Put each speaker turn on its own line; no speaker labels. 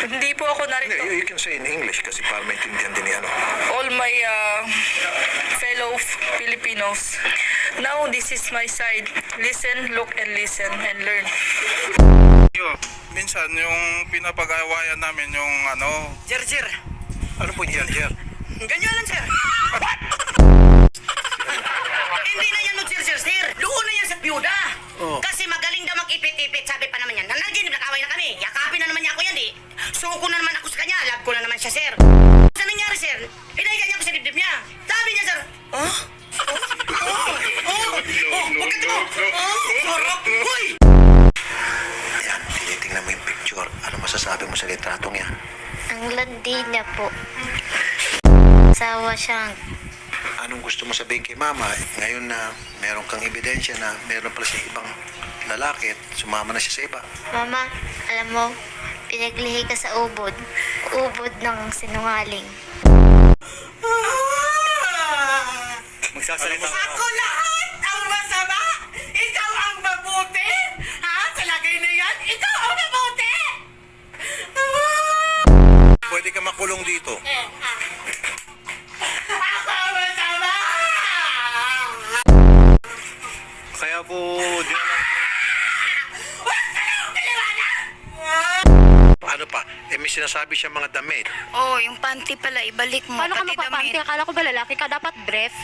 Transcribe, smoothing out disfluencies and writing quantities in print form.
Hindi po ako narito.
You can say in English kasi para maintindihan din yan.
All my fellow Filipinos. Now, this is my side. Listen, look, and listen, and learn.
Minsan yung pinapag-awayan namin yung ano...
Sir.
Ano po yan, Jer?
Ganyan lang, sir. Hindi na yan sir. Doon na yan sa byuda.
Oh.
Kasi magaling daw mag-ipit-ipit. Sabi pa naman yan. Nanaginip, nakaway na kami. Yakapin na naman niya ako yan, di. Suko na naman ako sa kanya. Love ko na naman siya, sir. Sa nangyari, sir? Pinahiga niya ako sa dibdib niya. Sabi niya, sir. Huh? Hoy!
Yan, tinitingnan mo yung picture. Ano masasabi mo sa litratong yan?
Ang landi niya po. Sawa siyang.
Anong gusto mo sabihin kay mama ngayon na meron kang ebidensya na meron pala sa ibang lalaki at sumama na siya sa iba?
Mama, alam mo, pinaglihi ka sa ubod. Ubod ng sinungaling.
Magsasalita
Ako lahat ang masama! Ikaw ang mabuti! Ha? Sa lagay na yan, ikaw ang mabuti!
Pwede ka makulong dito.
Ako ang masama!
Kaya po, di
Huwag ka na akong kaliwanag!
Ano pa? May sinasabi siya mga damit.
Oh, yung panty pala, ibalik mo.
Paano ka
pati
magpapanty?
damit.
Akala ko ba lalaki ka? Dapat dress.